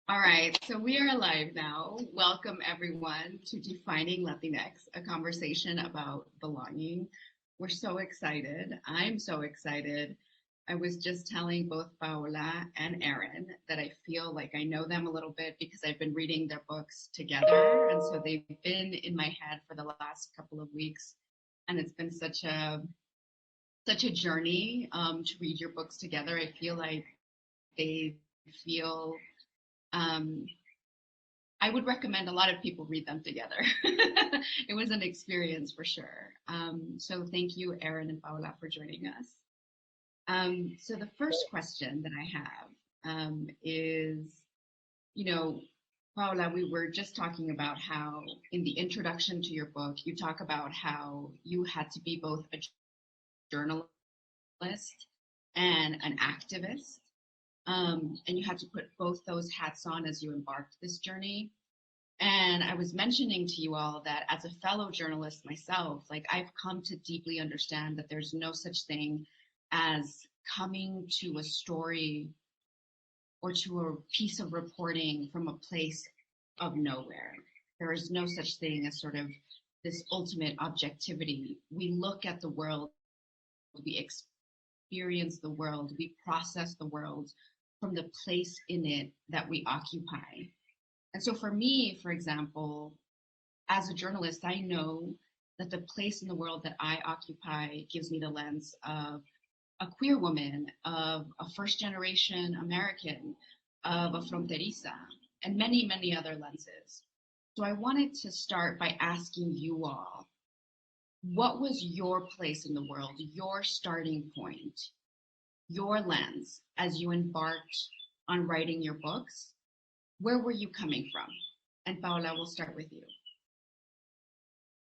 All right, so we are live now. Welcome everyone to Defining Latinx, a conversation about belonging. We're so excited. I'm so excited. I was just telling both Paola and Erin that I feel like I know them a little bit because I've been reading their books together. And so they've been in my head for the last couple of weeks. And it's been such a journey to read your books together. I feel like they feel I would recommend a lot of people read them together. It was an experience for sure. So thank you, Erin and Paola, for joining us. So the first question that I have is, Paola, we were just talking about how in the introduction to your book, you talk about how you had to be both a journalist and an activist. And you had to put both those hats on as you embarked this journey. And I was mentioning to you all that as a fellow journalist myself, like I've come to deeply understand that there's no such thing as coming to a story or to a piece of reporting from a place of nowhere. There is no such thing as sort of this ultimate objectivity. We look at the world, we experience the world, we process the world from the place in it that we occupy. And so for me, for example, as a journalist, I know that the place in the world that I occupy gives me the lens of a queer woman, of a first generation American, of a fronteriza, and many, many other lenses. So I wanted to start by asking you all, what was your place in the world, your starting point, your lens as you embarked on writing your books? Where were you coming from? And Paola, we'll start with you.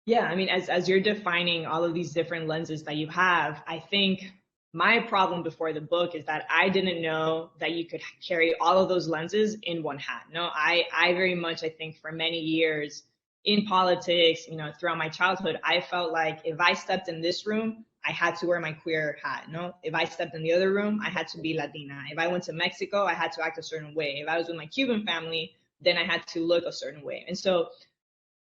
Yeah, I mean, as you're defining all of these different lenses that you have, I think my problem before the book is that I didn't know that you could carry all of those lenses in one hat. No, I very much, I think for many years in politics, throughout my childhood, I felt like if I stepped in this room, I had to wear my queer hat. No, if I stepped in the other room, I had to be Latina. If I went to Mexico, I had to act a certain way. If I was with my Cuban family, then I had to look a certain way. And so,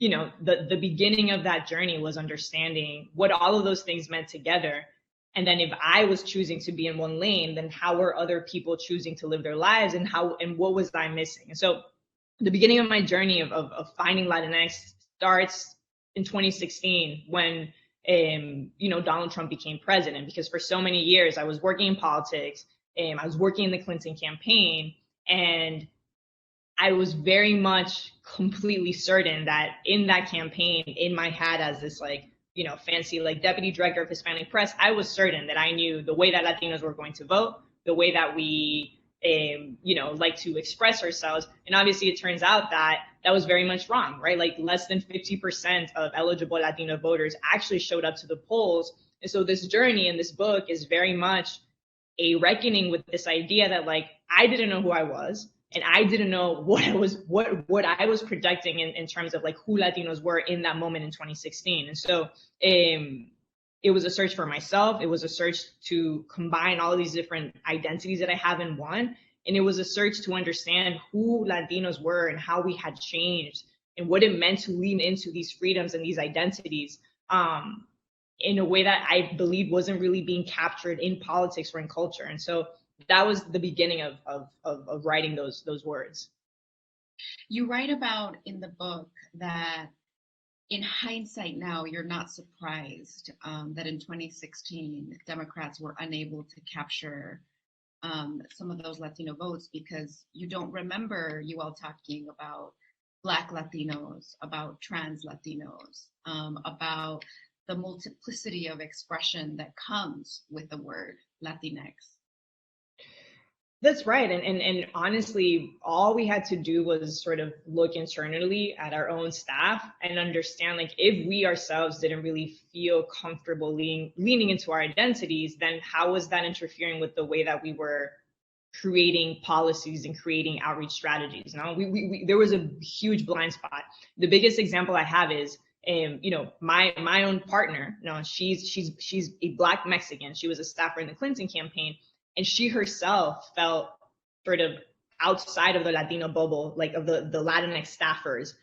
the beginning of that journey was understanding what all of those things meant together. And then if I was choosing to be in one lane, then how were other people choosing to live their lives, and what was I missing? And so the beginning of my journey of finding Latinx starts in 2016 when Donald Trump became president, because for so many years I was working in politics, I was working in the Clinton campaign, and I was very much completely certain that in that campaign, in my hat as this fancy deputy director of Hispanic press, I was certain that I knew the way that Latinos were going to vote, the way that we like to express ourselves. And obviously it turns out that was very much wrong, right? Like less than 50% of eligible Latino voters actually showed up to the polls. And so this journey in this book is very much a reckoning with this idea that I didn't know who I was, and I didn't know what I was projecting in terms of who Latinos were in that moment in 2016. And so it was a search for myself. It was a search to combine all of these different identities that I have in one. And it was a search to understand who Latinos were and how we had changed and what it meant to lean into these freedoms and these identities in a way that I believe wasn't really being captured in politics or in culture. And so that was the beginning of writing those words. You write about in the book that in hindsight now, you're not surprised that in 2016, Democrats were unable to capture some of those Latino votes because you don't remember you all talking about Black Latinos, about trans Latinos, about the multiplicity of expression that comes with the word Latinx. That's right. And honestly, all we had to do was sort of look internally at our own staff and understand if we ourselves didn't really feel comfortable leaning into our identities, then how was that interfering with the way that we were creating policies and creating outreach strategies? There was a huge blind spot. The biggest example I have is my own partner. She's a Black Mexican. She was a staffer in the Clinton campaign. And she herself felt sort of outside of the Latino bubble, like of the Latinx staffers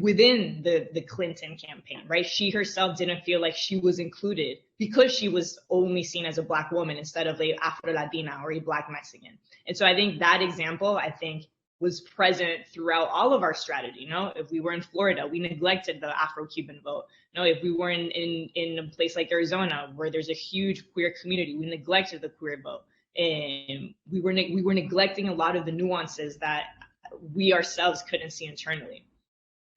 within the Clinton campaign, right? She herself didn't feel like she was included because she was only seen as a Black woman instead of a Afro-Latina or a Black Mexican. And so I think that example, I think, was present throughout all of our strategy. You know, if we were in Florida, we neglected the Afro-Cuban vote. You know, if we were in a place like Arizona, where there's a huge queer community, we neglected the queer vote. And we were neglecting a lot of the nuances that we ourselves couldn't see internally.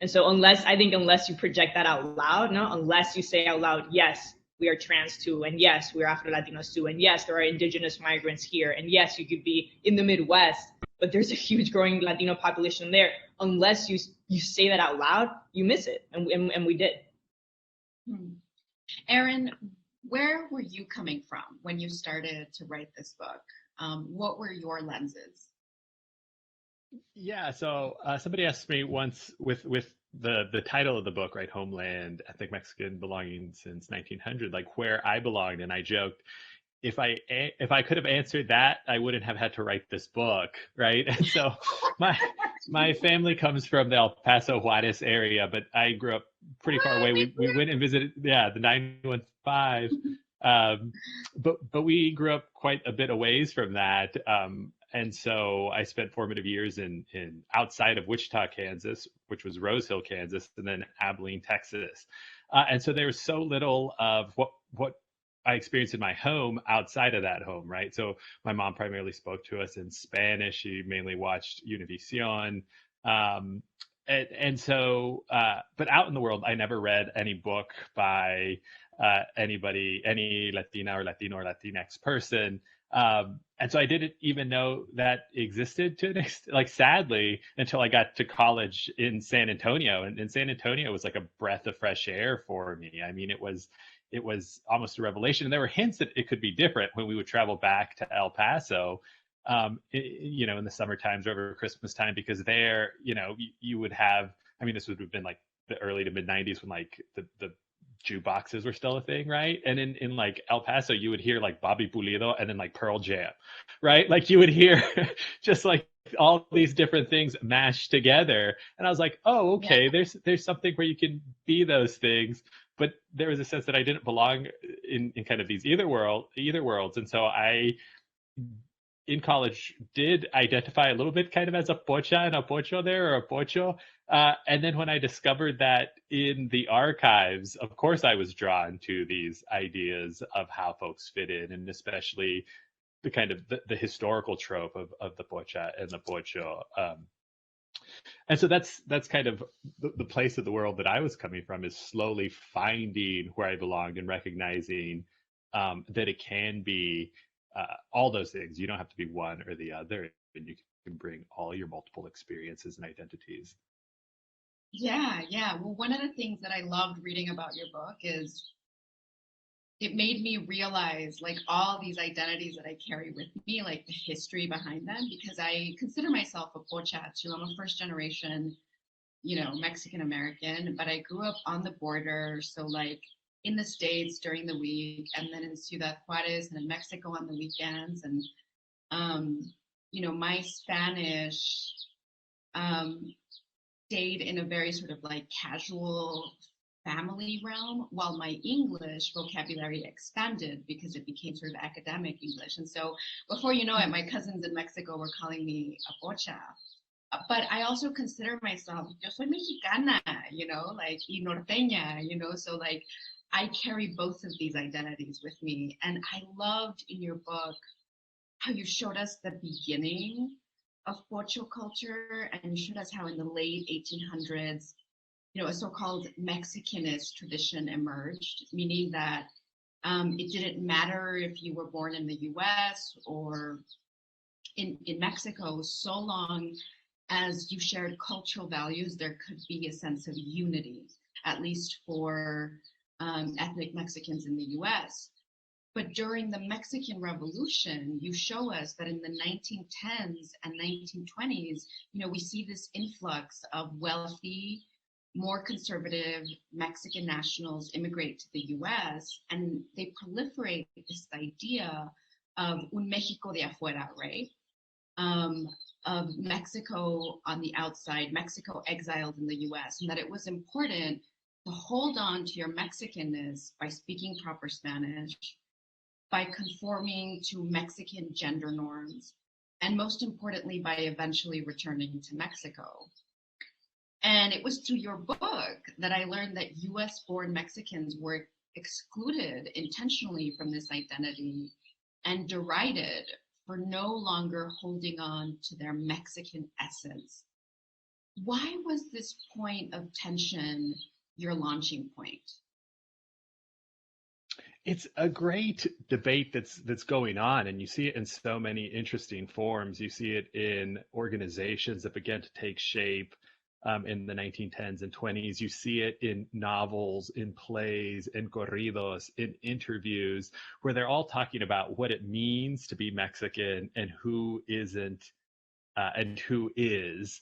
And so unless you project that out loud, no, unless you say out loud, yes, we are trans too, and yes, we're Afro-Latinos too, and yes, there are indigenous migrants here, and yes, you could be in the Midwest, but there's a huge growing Latino population there. Unless you say that out loud, you miss it, and we did. Erin, where were you coming from when you started to write this book? What were your lenses? Yeah, so somebody asked me once with the title of the book, right, Homeland, Ethnic Mexican Belonging Since 1900, like where I belonged, and I joked, if I could have answered that, I wouldn't have had to write this book, right? And so my family comes from the El Paso Juarez area, but I grew up pretty far away. We went and visited, the 915, but we grew up quite a bit away from that. And so I spent formative years in outside of Wichita, Kansas, which was Rose Hill, Kansas, and then Abilene, Texas. And so there was so little of what I experienced in my home outside of that home, right? So my mom primarily spoke to us in Spanish. She mainly watched Univision. And so, but out in the world, I never read any book by anybody, any Latina or Latino or Latinx person. And so I didn't even know that existed like sadly, until I got to college in San Antonio. And San Antonio was like a breath of fresh air for me. I mean, it was almost a revelation. And there were hints that it could be different when we would travel back to El Paso, in the summer times or over Christmas time, because there, you would have, I mean, this would have been like the early to mid 90s when like the jukeboxes were still a thing, right? And in like El Paso, you would hear like Bobby Pulido and then like Pearl Jam, right? Like you would hear just like all these different things mashed together. And I was like, oh, okay, yeah. There's something where you can be those things. But there was a sense that I didn't belong in kind of these either worlds. And so I, in college, did identify a little bit kind of as a pocha and a pocho there, or a pocho. And then when I discovered that in the archives, of course, I was drawn to these ideas of how folks fit in, and especially the kind of the historical trope of the pocha and the pocho. And so that's kind of the place of the world that I was coming from, is slowly finding where I belonged and recognizing that it can be all those things. You don't have to be one or the other, and you can bring all your multiple experiences and identities. Yeah. Well, one of the things that I loved reading about your book is it made me realize like all these identities that I carry with me, like the history behind them, because I consider myself a pocha too. I'm a first generation, Mexican American, but I grew up on the border. So like in the States during the week, and then in Ciudad Juarez and in Mexico on the weekends. And, my Spanish stayed in a very sort of like casual family realm, while my English vocabulary expanded because it became sort of academic English. And so before you know it, my cousins in Mexico were calling me a pocha. But I also consider myself, yo soy mexicana, like y norteña, so like I carry both of these identities with me. And I loved in your book how you showed us the beginning of pocho culture, and you showed us how in the late 1800s, a so-called Mexicanist tradition emerged, meaning that it didn't matter if you were born in the US or in Mexico, so long as you shared cultural values, there could be a sense of unity, at least for ethnic Mexicans in the US. But during the Mexican Revolution, you show us that in the 1910s and 1920s, we see this influx of wealthy, more conservative Mexican nationals immigrate to the US, and they proliferate this idea of un México de afuera, right? um, of Mexico on the outside, Mexico exiled in the US, and that it was important to hold on to your Mexicanness by speaking proper Spanish, by conforming to Mexican gender norms, and most importantly, by eventually returning to Mexico. And it was through your book that I learned that US born Mexicans were excluded intentionally from this identity and derided for no longer holding on to their Mexican essence. Why was this point of tension your launching point? It's a great debate that's going on, and you see it in so many interesting forms. You see it in organizations that began to take shape in the 1910s and 20s. You see it in novels, in plays, in corridos, in interviews, where they're all talking about what it means to be Mexican and who isn't and who is.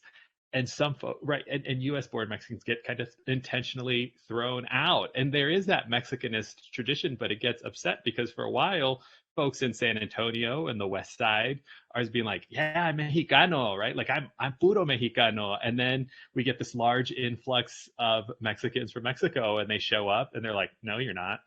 And some folks, right, and US born Mexicans get kind of intentionally thrown out. And there is that Mexicanist tradition, but it gets upset because for a while, folks in San Antonio and the West Side are being like, yeah, I'm Mexicano, right? Like I'm puro Mexicano. And then we get this large influx of Mexicans from Mexico, and they show up and they're like, no, you're not.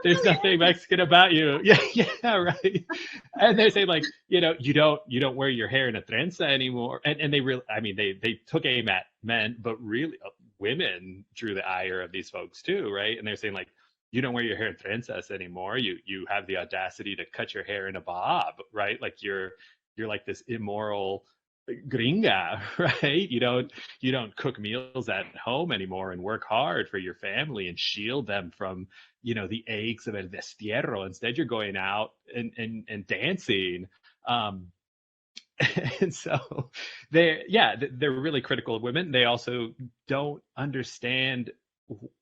There's nothing Mexican about you. Yeah, right. And they say like, you don't wear your hair in a trenza anymore. And they really, I mean, they took aim at men, but really women drew the ire of these folks too, right? And they're saying like, you don't wear your hair in trenzas anymore. You have the audacity to cut your hair in a bob, right? Like you're like this immoral gringa, right? You don't cook meals at home anymore and work hard for your family and shield them from, the aches of el destierro. Instead, you're going out and dancing. And so they're really critical of women. They also don't understand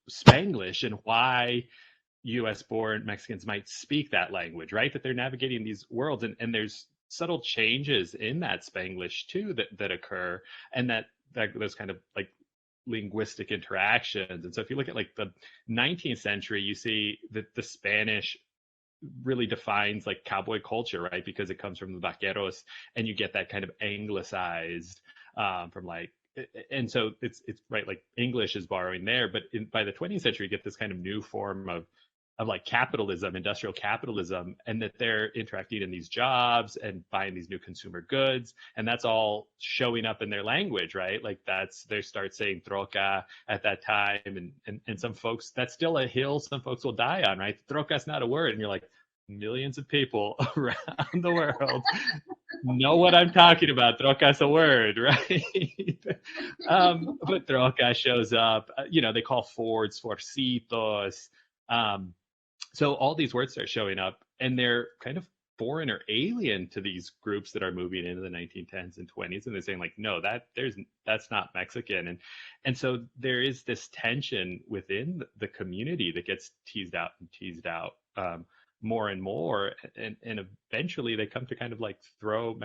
Spanglish and why US born Mexicans might speak that language, right? That they're navigating these worlds, and there's subtle changes in that Spanglish too that occur, and that those kind of like linguistic interactions. And so if you look at like the 19th century, you see that the Spanish really defines like cowboy culture, right? Because it comes from the vaqueros, and you get that kind of anglicized from like, and so it's right, like English is borrowing there, but by the 20th century, you get this kind of new form of like capitalism, industrial capitalism, and that they're interacting in these jobs and buying these new consumer goods, and that's all showing up in their language, right? Like they start saying troca at that time, and some folks, that's still a hill some folks will die on, right? Troca's not a word, and you're like, millions of people around the world know what I'm talking about. Troca's a word, right? But troca shows up. They call Fords forcitos. So all these words start showing up, and they're kind of foreign or alien to these groups that are moving into the 1910s and 20s, and they're saying like, no, that's not Mexican, and so there is this tension within the community that gets teased out more and more, and eventually they come to kind of like throw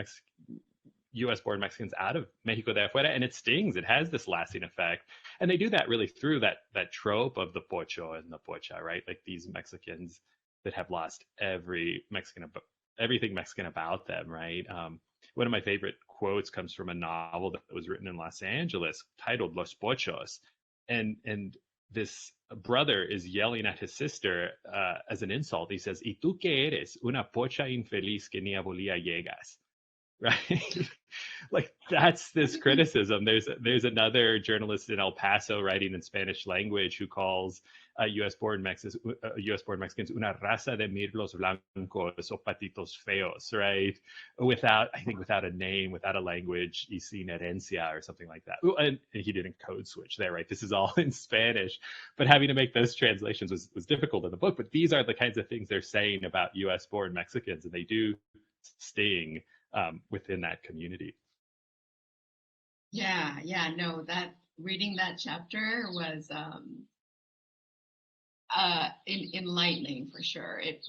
US born Mexicans out of Mexico de afuera, and it stings. It has this lasting effect. And they do that really through that trope of the pocho and the pocha, right? Like these Mexicans that have lost everything Mexican about them, right? One of my favorite quotes comes from a novel that was written in Los Angeles titled Los Pochos. And this brother is yelling at his sister as an insult. He says, "Y tú qué eres? Una pocha infeliz que ni a bolilla llegas." Right? Like that's this criticism. There's another journalist in El Paso writing in Spanish language who calls US born Mexicans una raza de mirlos blancos o patitos feos, right? Without a name, without a language, y sin herencia or something like that. And he didn't code switch there, right? This is all in Spanish, but having to make those translations was difficult in the book. But these are the kinds of things they're saying about US born Mexicans, and they do sting within that community. No, that reading that chapter was enlightening for sure. It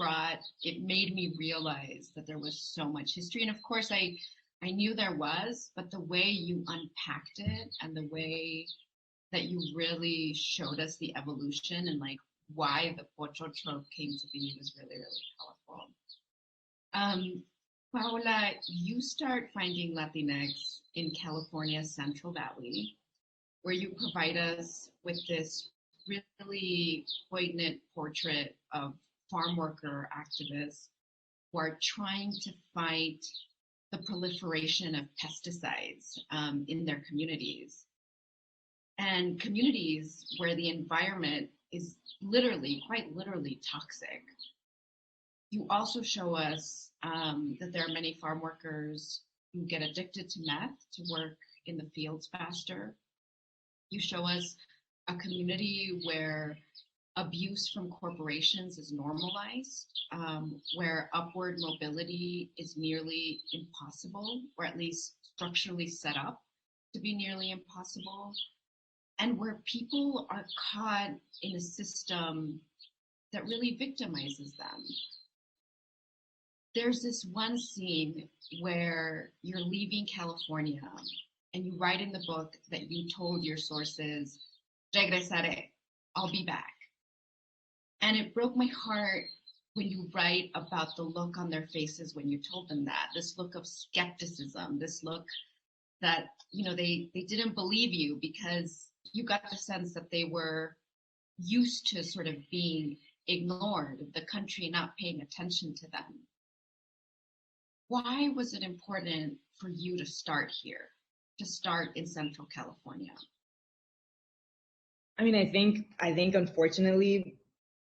made me realize that there was so much history, and of course I knew there was, but the way you unpacked it and the way that you really showed us the evolution and like why the pocho trope came to be was really, really powerful. Paola, you start finding Latinx in California's Central Valley, where you provide us with this really poignant portrait of farm worker activists who are trying to fight the proliferation of pesticides in their communities. And communities where the environment is quite literally toxic. You also show us that there are many farm workers who get addicted to meth to work in the fields faster. You show us a community where abuse from corporations is normalized, where upward mobility is nearly impossible, or at least structurally set up to be nearly impossible, and where people are caught in a system that really victimizes them. There's this one scene where you're leaving California and you write in the book that you told your sources, regresaré, I'll be back. And it broke my heart when you write about the look on their faces when you told them that, this look of skepticism, this look that, they didn't believe you because you got the sense that they were used to sort of being ignored, the country not paying attention to them. Why was it important for you to start here, to start in Central California? I mean, I think unfortunately,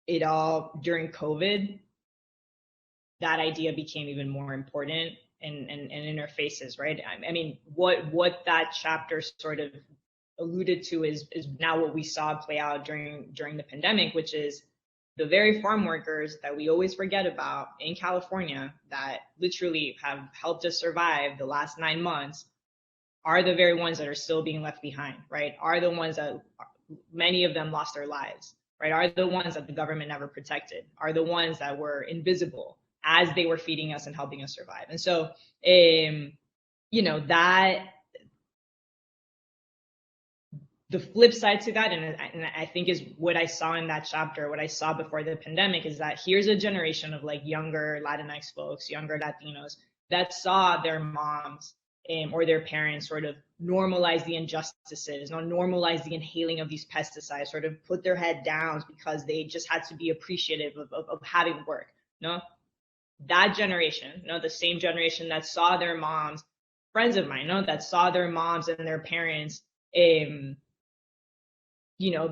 it all during COVID, that idea became even more important and in our faces, right? I mean, what that chapter sort of alluded to is now what we saw play out during the pandemic, which is the very farm workers that we always forget about in California that literally have helped us survive the last 9 months are the very ones that are still being left behind, right? Are the ones that many of them lost their lives, right? Are the ones that the government never protected, are the ones that were invisible as they were feeding us and helping us survive. And so, that the flip side to that, and I think is what I saw in that chapter, what I saw before the pandemic, is that here's a generation of like younger Latinx folks, younger Latinos that saw their moms or their parents sort of normalize the injustices, normalize the inhaling of these pesticides, sort of put their head down because they just had to be appreciative of having work. That generation, the same generation that saw their moms, friends of mine, that saw their moms and their parents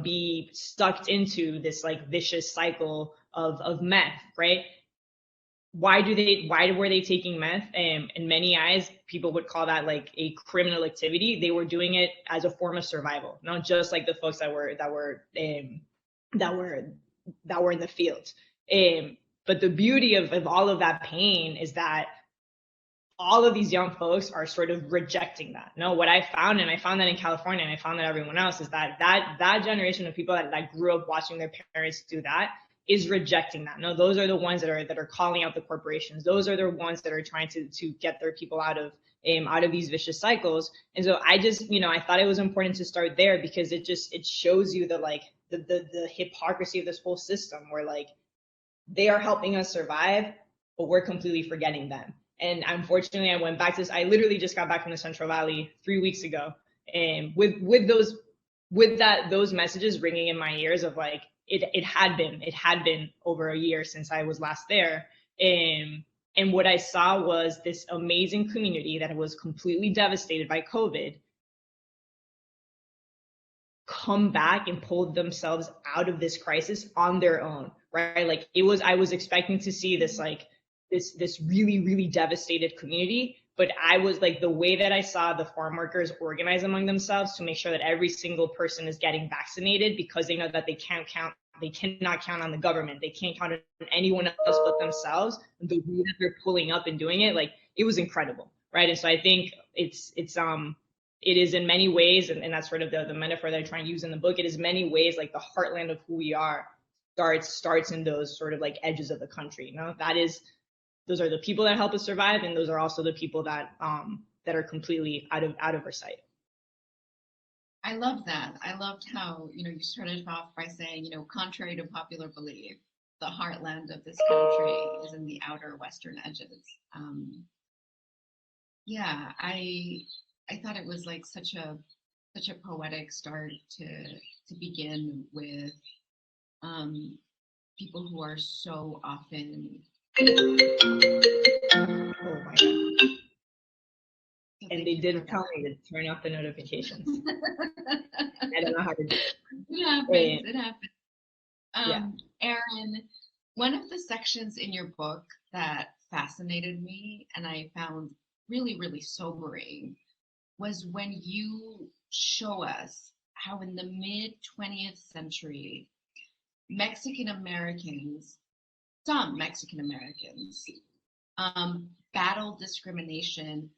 be sucked into this like vicious cycle of meth, right? Why were they taking meth? In many eyes, people would call that like a criminal activity. They were doing it as a form of survival, not just like the folks that were in the field. But the beauty of all of that pain is that all of these young folks are sort of rejecting that. What I found, and I found that in California, and I found that everyone else, is that generation of people that grew up watching their parents do that is rejecting that. Those are the ones that are calling out the corporations. Those are the ones that are trying to get their people out of these vicious cycles. And so I just, I thought it was important to start there because it shows you the hypocrisy of this whole system where like they are helping us survive, but we're completely forgetting them. And unfortunately, I went back to this. I literally just got back from the Central Valley 3 weeks ago, and with those messages ringing in my ears of like it had been over a year since I was last there, and what I saw was this amazing community that was completely devastated by COVID come back and pull themselves out of this crisis on their own, right? Like I was expecting to see this like this really, really devastated community. But I was like, the way that I saw the farm workers organize among themselves to make sure that every single person is getting vaccinated because they know that they cannot count on the government. They can't count on anyone else but themselves. The way that they're pulling up and doing it, like it was incredible, right? And so I think it is in many ways, and that's sort of the metaphor that I try and use in the book. It is many ways like the heartland of who we are starts in those sort of like edges of the country. Those are the people that help us survive, and those are also the people that are completely out of our sight. I love that. I loved how you started off by saying contrary to popular belief, the heartland of this country is in the outer western edges. Yeah, I thought it was like such a poetic start to begin with um, people who are so often Oh my God. And they thank you for did tell that. me to turn off the notifications. I don't know how to do it. It happens. Wait, It happens. yeah. Erin, one of the sections in your book that fascinated me and I found really, really sobering was when you show us how in the mid 20th century, Mexican Americans, some Mexican Americans, battled discrimination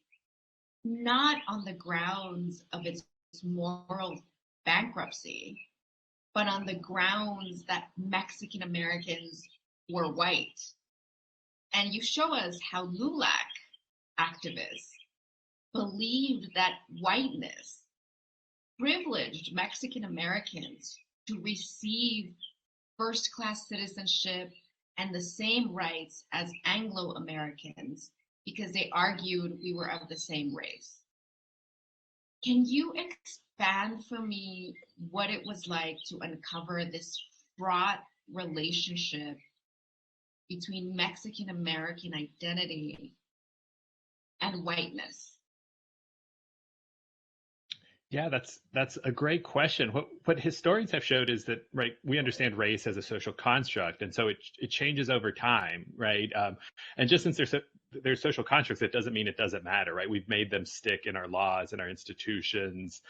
not on the grounds of its moral bankruptcy, but on the grounds that Mexican Americans were white. And you show us how LULAC activists believed that whiteness privileged Mexican Americans to receive first class citizenship and the same rights as Anglo Americans because they argued we were of the same race. Can you expand for me what it was like to uncover this fraught relationship between Mexican American identity and whiteness? Yeah, that's a great question. What historians have showed is that, right, we understand race as a social construct, and so it changes over time, right? And just since there's social constructs, it doesn't mean it doesn't matter, right? We've made them stick in our laws and our institutions.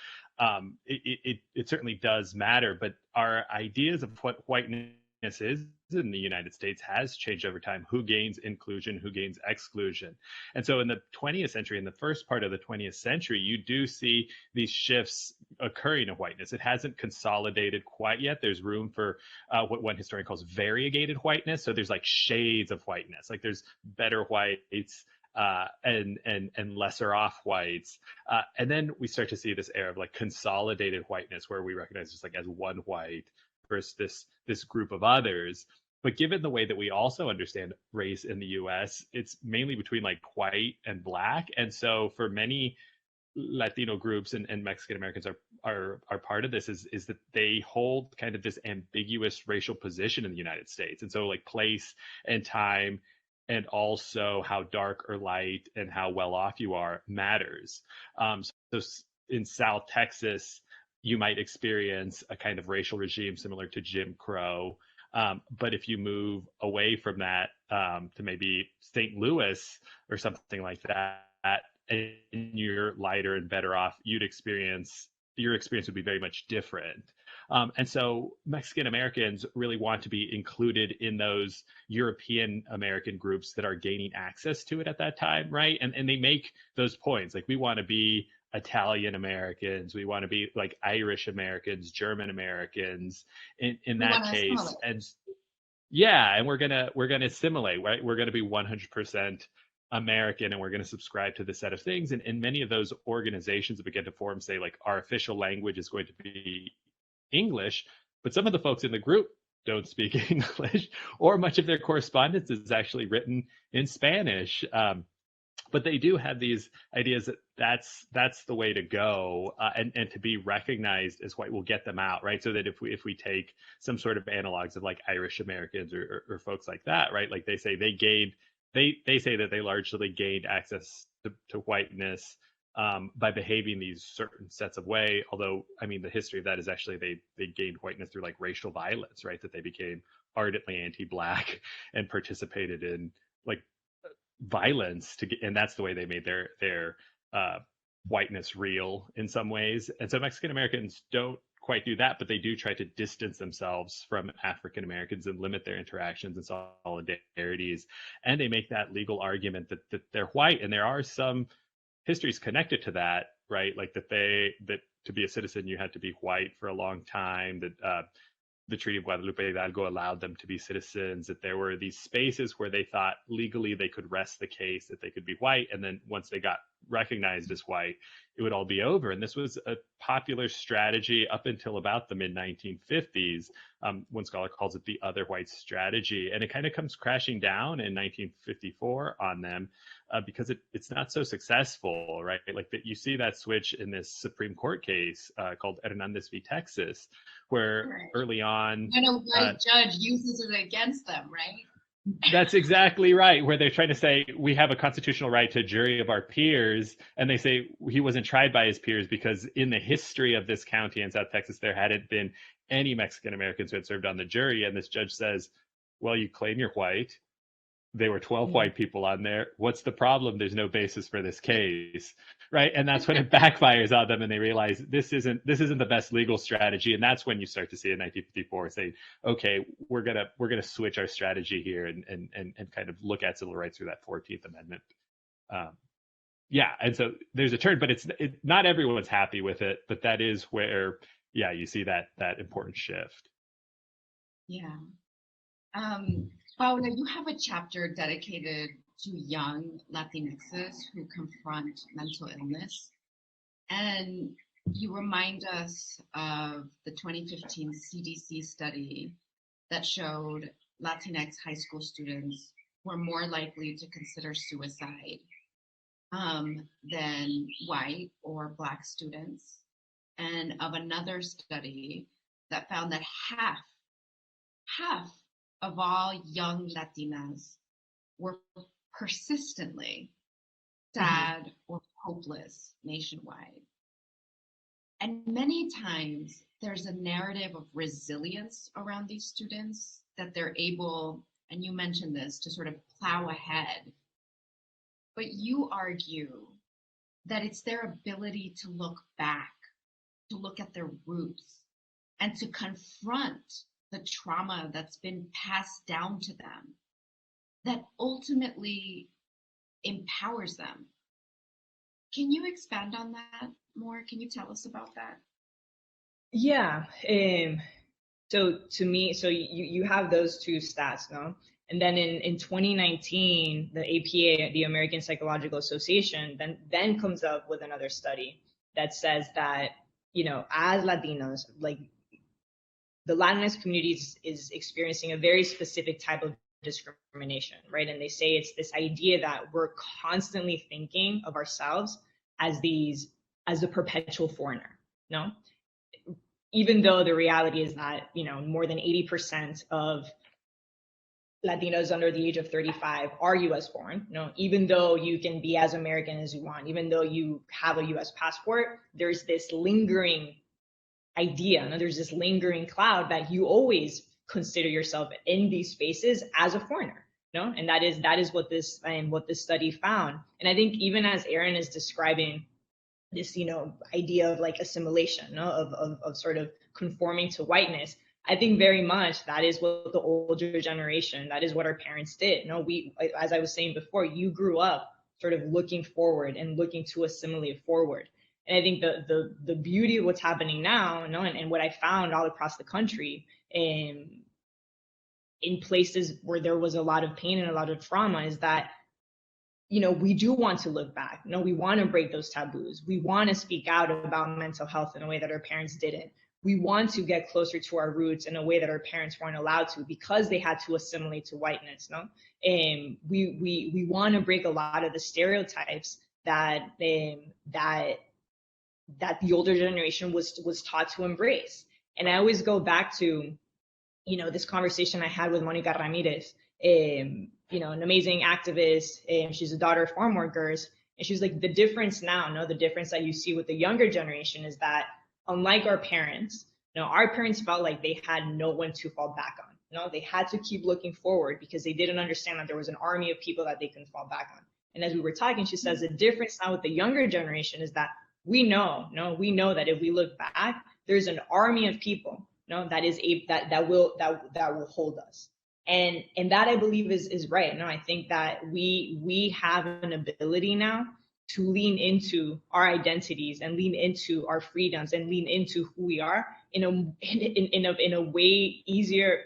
It certainly does matter, but our ideas of what whiteness is in the United States has changed over time. Who gains inclusion, who gains exclusion? And so in the 20th century, in the first part of the 20th century, you do see these shifts occurring in whiteness. It hasn't consolidated quite yet. There's room for what one historian calls variegated whiteness. So there's like shades of whiteness, like there's better whites, and lesser off whites, and then we start to see this era of like consolidated whiteness, where we recognize just like as one white versus this group of others. But given the way that we also understand race in the US, it's mainly between like white and black. And so for many Latino groups and Mexican Americans are part of this, is that they hold kind of this ambiguous racial position in the United States. And so like place and time, and also how dark or light and how well off you are matters. So in South Texas, you might experience a kind of racial regime similar to Jim Crow. But if you move away from that, to maybe St. Louis or something like that, and you're lighter and better off, your experience would be very much different. And so Mexican Americans really want to be included in those European American groups that are gaining access to it at that time, right? And they make those points, like we want to be Italian Americans, we want to be like Irish Americans, German Americans in that case. And yeah, and we're gonna assimilate, right? We're gonna be 100% American, and we're going to subscribe to the set of things. And many of those organizations that begin to form say like our official language is going to be English, but some of the folks in the group don't speak English, or much of their correspondence is actually written in Spanish. But they do have these ideas that that's the way to go, and to be recognized as white will get them out, right? So that if we take some sort of analogs of like Irish Americans or folks like that, right? Like they say they say that they largely gained access to whiteness by behaving these certain sets of way. Although, I mean, the history of that is actually they gained whiteness through like racial violence, right? That they became ardently anti-black and participated in like violence to get, and that's the way they made their whiteness real in some ways. And so Mexican Americans don't quite do that, but they do try to distance themselves from African Americans and limit their interactions and solidarities. And they make that legal argument that they're white, and there are some histories connected to that, right? Like that to be a citizen you had to be white for a long time. That the Treaty of Guadalupe Hidalgo allowed them to be citizens, that there were these spaces where they thought legally they could rest the case that they could be white. And then once they got recognized as white, it would all be over. And this was a popular strategy up until about the mid 1950s. One scholar calls it the other white strategy. And it kind of comes crashing down in 1954 on them because it's not so successful, right? Like that, you see that switch in this Supreme Court case called Hernandez v. Texas, where early on, when a white judge uses it against them, right? That's exactly right, where they're trying to say we have a constitutional right to a jury of our peers, and they say he wasn't tried by his peers because in the history of this county in South Texas, there hadn't been any Mexican Americans who had served on the jury. And this judge says, well, you claim you're white. There were 12 white people on there. What's the problem? There's no basis for this case, right? And that's when it backfires on them, and they realize this isn't the best legal strategy. And that's when you start to see in 1954 say, okay, we're gonna switch our strategy here and kind of look at civil rights through that 14th Amendment. And so there's a turn, but not everyone's happy with it. But that is where, you see that important shift. Yeah. Paola, you have a chapter dedicated to young Latinxs who confront mental illness. And you remind us of the 2015 CDC study that showed Latinx high school students were more likely to consider suicide than white or Black students. And of another study that found that half of all young Latinas were persistently sad or hopeless nationwide. And many times there's a narrative of resilience around these students, that they're able, and you mentioned this, to sort of plow ahead. But you argue that it's their ability to look back, to look at their roots, and to confront the trauma that's been passed down to them that ultimately empowers them. Can you expand on that more? Can you tell us about that? Yeah. So to me, so you have those two stats, no? And then in 2019, the APA, the American Psychological Association, then comes up with another study that says that, as Latinos, like, the Latinx community is experiencing a very specific type of discrimination, right? And they say it's this idea that we're constantly thinking of ourselves as the perpetual foreigner, no? Even though the reality is that, more than 80% of Latinos under the age of 35 are US born, even though you can be as American as you want, even though you have a US passport, there's this lingering idea, there's this lingering cloud that you always consider yourself in these spaces as a foreigner, and that is what this study found. And I think even as Aaron is describing this, idea of like assimilation, of sort of conforming to whiteness, I think very much that is what the older generation, that is what our parents did. We, as I was saying before, you grew up sort of looking forward and looking to assimilate forward. And I think the beauty of what's happening now, and what I found all across the country, in places where there was a lot of pain and a lot of trauma, is that, we do want to look back. We want to break those taboos. We want to speak out about mental health in a way that our parents didn't. We want to get closer to our roots in a way that our parents weren't allowed to because they had to assimilate to whiteness. And we want to break a lot of the stereotypes that the older generation was taught to embrace. And I always go back to, this conversation I had with Monica Ramirez, an amazing activist, and she's a daughter of farm workers. And she's like, the difference now, the difference that you see with the younger generation is that, unlike our parents, our parents felt like they had no one to fall back on. They had to keep looking forward because they didn't understand that there was an army of people that they can fall back on. And as we were talking, she says the difference now with the younger generation is that we know that if we look back, there's an army of people, that will hold us. And that, I believe, is right. I think that we have an ability now to lean into our identities and lean into our freedoms and lean into who we are in a way easier,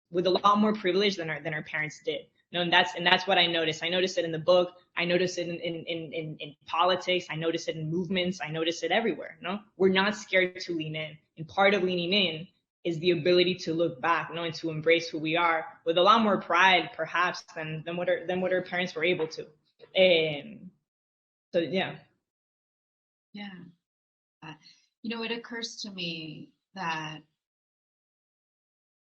with a lot more privilege than our parents did. You know, and that's what I noticed. I noticed it in the book. I noticed it in politics. I noticed it in movements. I noticed it everywhere. You know, we're not scared to lean in, and part of leaning in is the ability to look back, you know, and to embrace who we are with a lot more pride, perhaps, than what our parents were able to. So yeah. Yeah. You know, it occurs to me that,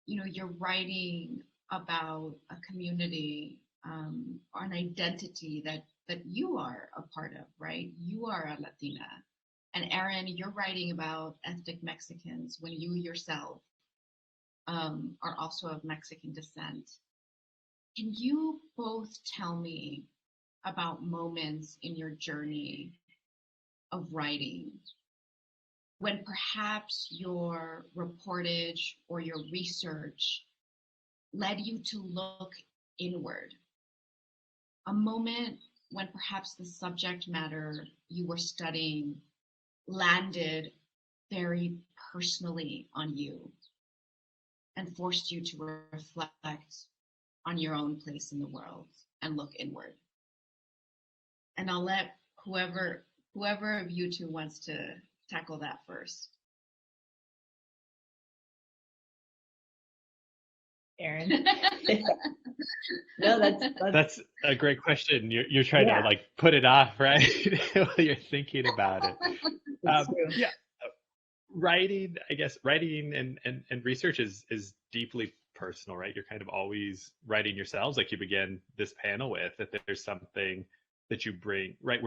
you know, you're writing about a community or an identity that you are a part of, right? You are a Latina. And Erin, you're writing about ethnic Mexicans when you yourself are also of Mexican descent. Can you both tell me about moments in your journey of writing when perhaps your reportage or your research led you to look inward? A moment when perhaps the subject matter you were studying landed very personally on you and forced you to reflect on your own place in the world and look inward. And I'll let whoever of you two wants to tackle that first. Erin. No, that's a great question. You're trying to like put it off, right? While you're thinking about it. Yeah, writing and research is deeply personal, right? You're kind of always writing yourselves, like you began this panel with, that there's something that you bring, right?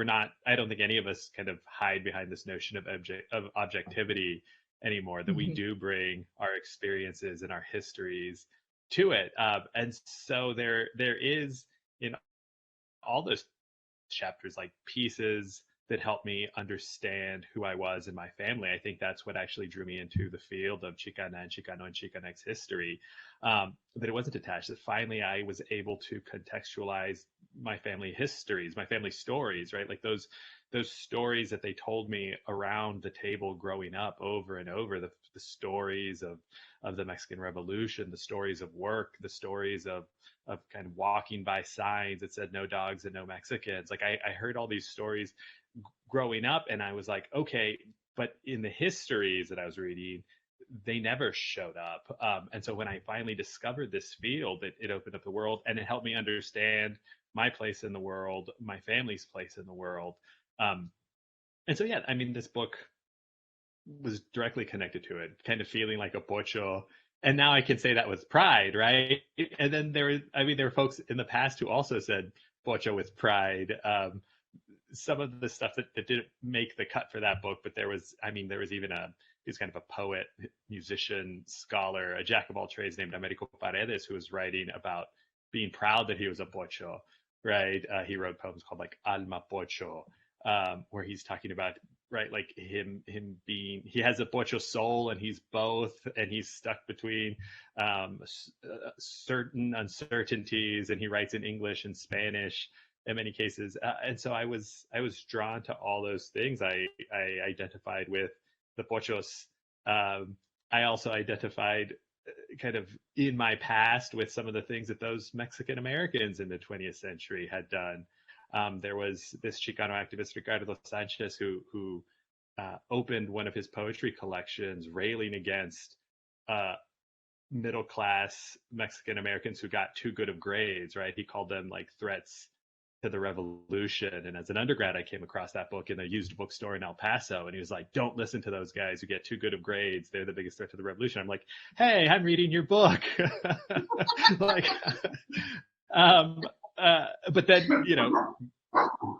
I don't think any of us kind of hide behind this notion of objectivity anymore, that we do bring our experiences and our histories to it. And so there is in all those chapters like pieces that helped me understand who I was and my family. I think that's what actually drew me into the field of Xicana and Chicano and Chicanx history, that it wasn't attached, that finally I was able to contextualize my family histories, my family stories, right? Like those stories that they told me around the table growing up over and over, the stories of the Mexican Revolution, the stories of work, the stories of kind of walking by signs that said no dogs and no Mexicans. Like I heard all these stories growing up, and I was like, okay, but in the histories that I was reading, they never showed up. And so when I finally discovered this field, it opened up the world, and it helped me understand my place in the world, my family's place in the world. And so, yeah, I mean, this book was directly connected to it, kind of feeling like a pocho. And now I can say that with pride, right? And then there were folks in the past who also said pocho with pride. Some of the stuff that didn't make the cut for that book, but there was even he's kind of a poet, musician, scholar, a jack of all trades named Americo Paredes, who was writing about being proud that he was a pocho, right? He wrote poems called like Alma Pocho, where he's talking about, right, like him being, he has a pocho soul, and he's both, and he's stuck between certain uncertainties, and he writes in English and Spanish in many cases, and so I was drawn to all those things. I identified with the pochos. I also identified kind of in my past with some of the things that those Mexican Americans in the 20th century had done. There was this Chicano activist, Ricardo Sánchez, who opened one of his poetry collections railing against middle-class Mexican Americans who got too good of grades, right? He called them like threats to the revolution. And as an undergrad, I came across that book in a used bookstore in El Paso, and he was like, don't listen to those guys who get too good of grades. They're the biggest threat to the revolution. I'm like, hey, I'm reading your book. Like, but then,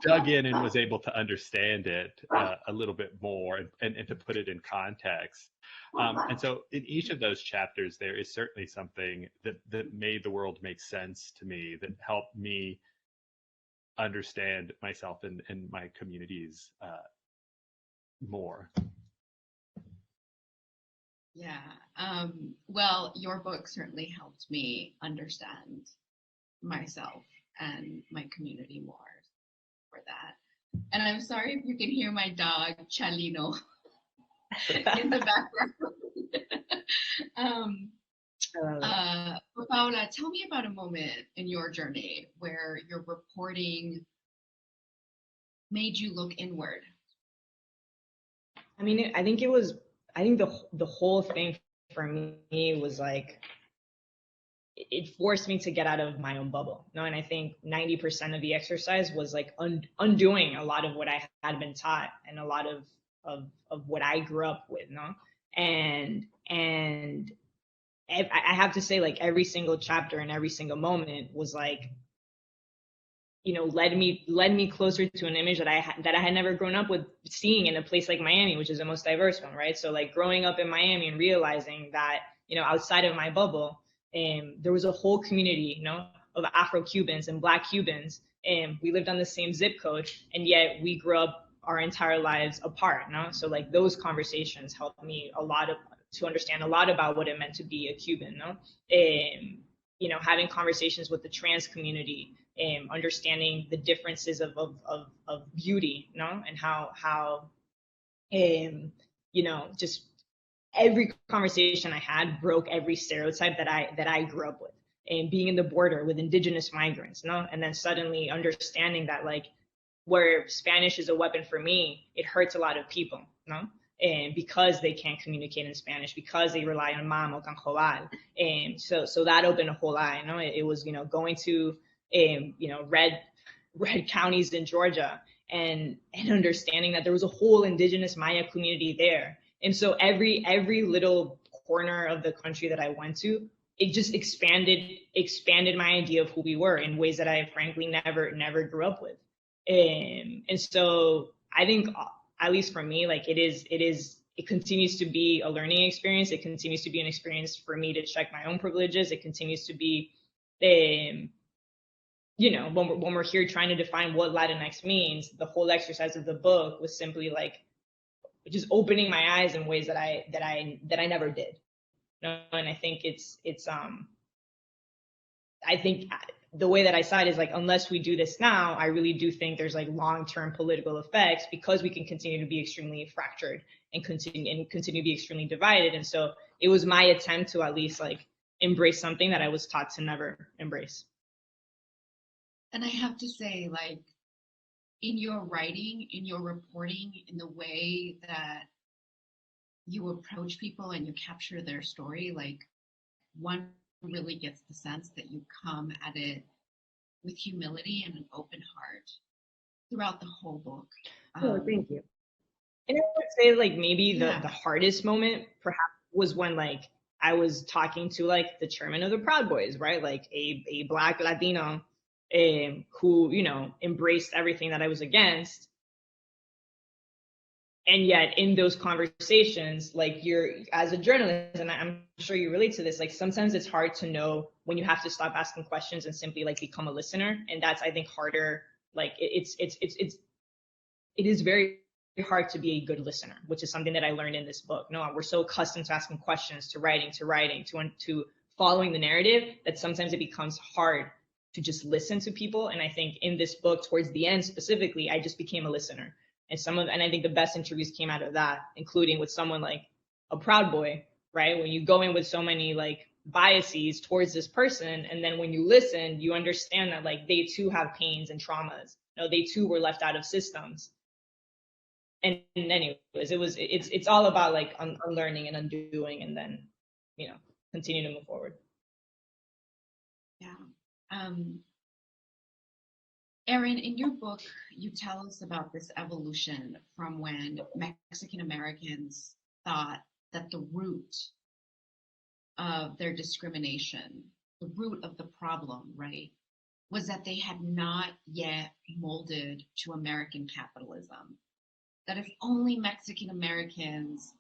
dug in and was able to understand it a little bit more and to put it in context. And so in each of those chapters, there is certainly something that made the world make sense to me, that helped me understand myself and my communities more. Yeah. Well, your book certainly helped me understand myself and my community more for that. And I'm sorry if you can hear my dog, Chalino, in the background. But Paola, tell me about a moment in your journey where your reporting made you look inward. I mean, I think the whole thing for me was like, it forced me to get out of my own bubble. No, and I think 90% of the exercise was like undoing a lot of what I had been taught and a lot of what I grew up with. No, and I have to say, like, every single chapter and every single moment was like, led me closer to an image that I had never grown up with seeing in a place like Miami, which is the most diverse one, right? So like growing up in Miami and realizing that, outside of my bubble, there was a whole community, of Afro-Cubans and Black Cubans, and we lived on the same zip code, and yet we grew up our entire lives apart, So like those conversations helped me to understand a lot about what it meant to be a Cuban, having conversations with the trans community, understanding the differences of beauty, and how just every conversation I had broke every stereotype that I grew up with, and being in the border with indigenous migrants, and then suddenly understanding that, like, where Spanish is a weapon for me, it hurts a lot of people, and because they can't communicate in Spanish, because they rely on Mam or Canjobal. And so that opened a whole eye. It was, going to, red counties in Georgia, and understanding that there was a whole indigenous Maya community there. And so every little corner of the country that I went to, it just expanded my idea of who we were in ways that I frankly never grew up with. And so I think, at least for me, like, it continues to be a learning experience. It continues to be an experience for me to check my own privileges. It continues to be, when we're here trying to define what Latinx means, the whole exercise of the book was simply like just opening my eyes in ways that I never did. And I think I think the way that I saw it is like, unless we do this now, I really do think there's like long-term political effects, because we can continue to be extremely fractured and continue to be extremely divided. And so it was my attempt to at least like embrace something that I was taught to never embrace. And I have to say, like, in your writing, in your reporting, in the way that you approach people and you capture their story, like, one really gets the sense that you come at it with humility and an open heart throughout the whole book. Thank you. And I would say, like, maybe the hardest moment perhaps was when, like, I was talking to like the chairman of the Proud Boys, right? Like a Black Latino who, embraced everything that I was against. And yet in those conversations, like, you're, as a journalist, and I'm sure you relate to this, like, sometimes it's hard to know when you have to stop asking questions and simply like become a listener. And that's, I think, harder. Like, it is very hard to be a good listener, which is something that I learned in this book. No, we're so accustomed to asking questions, to writing, to following the narrative, that sometimes it becomes hard to just listen to people. And I think in this book, towards the end specifically, I just became a listener. And I think the best interviews came out of that, including with someone like a Proud Boy, right? When you go in with so many like biases towards this person, and then when you listen, you understand that like they too have pains and traumas. They too were left out of systems. And anyways, it's all about like unlearning and undoing, and then continue to move forward. Yeah. Erin, in your book, you tell us about this evolution from when Mexican Americans thought that the root of their discrimination, the root of the problem, right, was that they had not yet molded to American capitalism. That if only Mexican Americans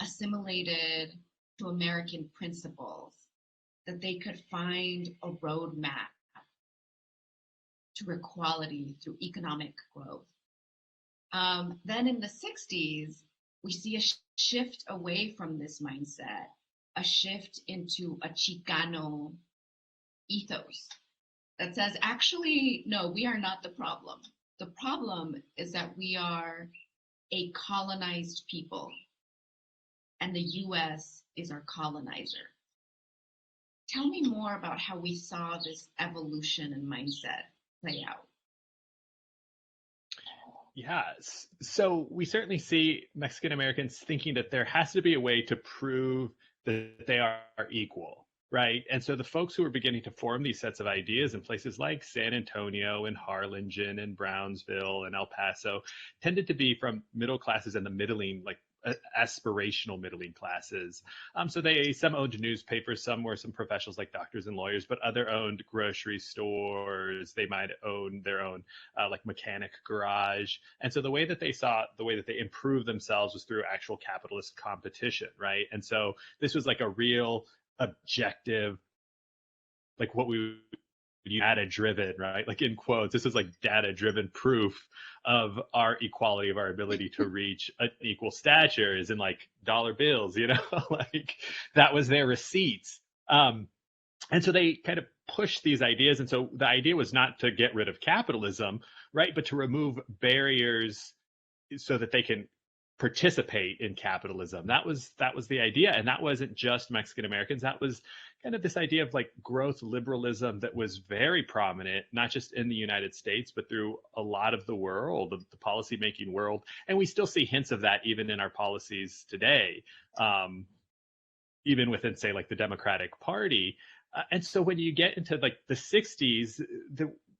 assimilated to American principles, that they could find a roadmap to equality through economic growth. Then in the 60s, we see a shift away from this mindset, a shift into a Chicano ethos that says, actually, no, we are not the problem. The problem is that we are a colonized people, and the US is our colonizer. Tell me more about how we saw this evolution and mindset play out. Yeah, so we certainly see Mexican Americans thinking that there has to be a way to prove that they are equal, right? And so the folks who are beginning to form these sets of ideas in places like San Antonio and Harlingen and Brownsville and El Paso tended to be from middle classes and the middling, like aspirational middling classes. So some owned newspapers, some were some professionals like doctors and lawyers, but other owned grocery stores. They might own their own like mechanic garage. And so the way that they improved themselves was through actual capitalist competition, right? And so this was like a real objective, like what we data driven, right? Like in quotes, this is like data driven proof of our equality, of our ability to reach an equal stature is in like dollar bills, like that was their receipts. And so they kind of pushed these ideas. And so the idea was not to get rid of capitalism, right? But to remove barriers so that they can participate in capitalism. That was the idea. And that wasn't just Mexican Americans. That was kind of this idea of like growth liberalism that was very prominent, not just in the United States, but through a lot of the world, the policymaking world. And we still see hints of that even in our policies today, even within, say, like the Democratic Party. And so when you get into like the 60s,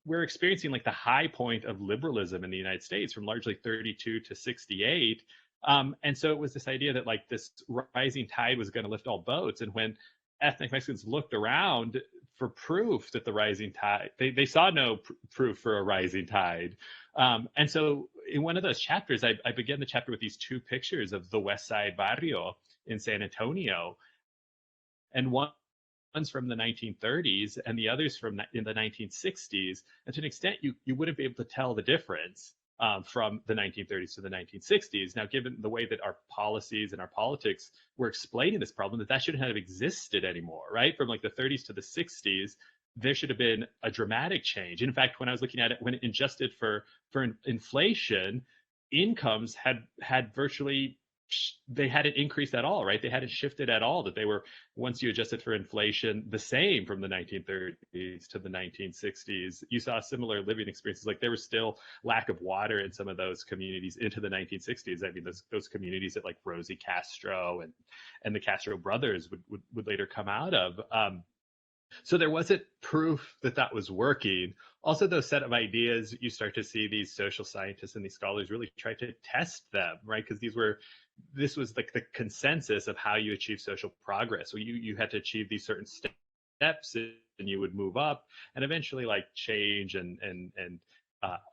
we're experiencing like the high point of liberalism in the United States from largely 32 to 68. And so it was this idea that like this rising tide was going to lift all boats. And when ethnic Mexicans looked around for proof that the rising tide, they saw no proof for a rising tide. And so in one of those chapters, I began the chapter with these two pictures of the West Side Barrio in San Antonio. And one's from the 1930s and the others in the 1960s. And to an extent, you wouldn't be able to tell the difference from the 1930s to the 1960s. Now, given the way that our policies and our politics were explaining this problem, that shouldn't have existed anymore, right? From like the 30s to the 60s, there should have been a dramatic change. In fact, when I was looking at it, when adjusted for inflation, incomes had virtually, they hadn't increased at all, right? They hadn't shifted at all, that they were, once you adjusted for inflation, the same from the 1930s to the 1960s. You saw similar living experiences. Like there was still lack of water in some of those communities into the 1960s. I mean, those communities that like Rosie Castro and the Castro brothers would later come out of. So there wasn't proof that was working. Also, those set of ideas, you start to see these social scientists and these scholars really try to test them, right? Because this was like the consensus of how you achieve social progress. So you had to achieve these certain steps and you would move up and eventually like change and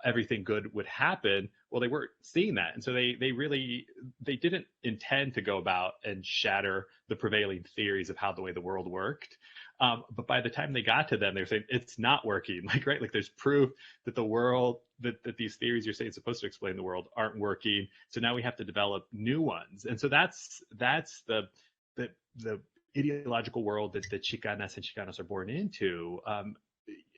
everything good would happen. Well, they weren't seeing that. And so they didn't intend to go about and shatter the prevailing theories of how the way the world worked. But by the time they got to them, they're saying it's not working. Like, right, like there's proof that the world, that these theories you're saying supposed to explain the world aren't working. So now we have to develop new ones. And so that's the ideological world that the Chicanas and Chicanos are born into.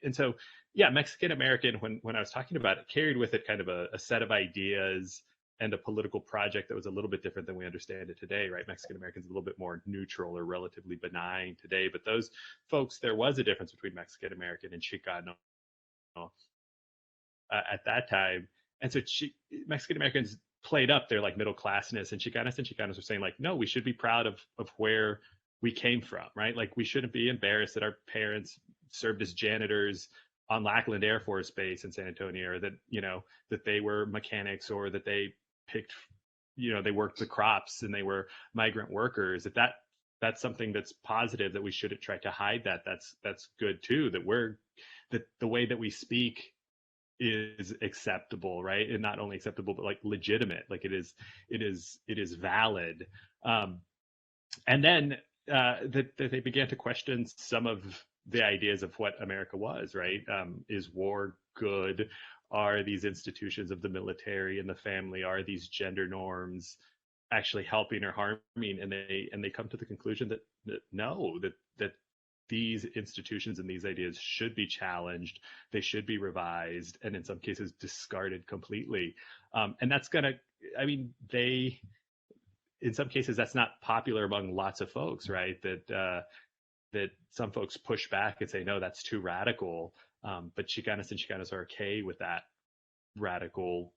And so, yeah, Mexican American, when I was talking about it, carried with it kind of a set of ideas and a political project that was a little bit different than we understand it today, right? Mexican Americans a little bit more neutral or relatively benign today, but those folks, there was a difference between Mexican American and Chicano at that time. And so Mexican Americans played up their like middle classness, and Chicanos were saying like, no, we should be proud of where we came from, right? Like we shouldn't be embarrassed that our parents served as janitors on Lackland Air Force Base in San Antonio, or that, that they were mechanics, or that they picked, they worked the crops and they were migrant workers. That's something that's positive, that we shouldn't try to hide that. That's good too, that the way that we speak is acceptable, right? And not only acceptable, but like legitimate, like it is valid. And then that they began to question some of the ideas of what America was, right? Is war good? Are these institutions of the military and the family, are these gender norms actually helping or harming? And they come to the conclusion that no, that these institutions and these ideas should be challenged, they should be revised, and in some cases discarded completely. And that's in some cases that's not popular among lots of folks, right? That that some folks push back and say, no, that's too radical. But Chicanas and Chicanas are okay with that radical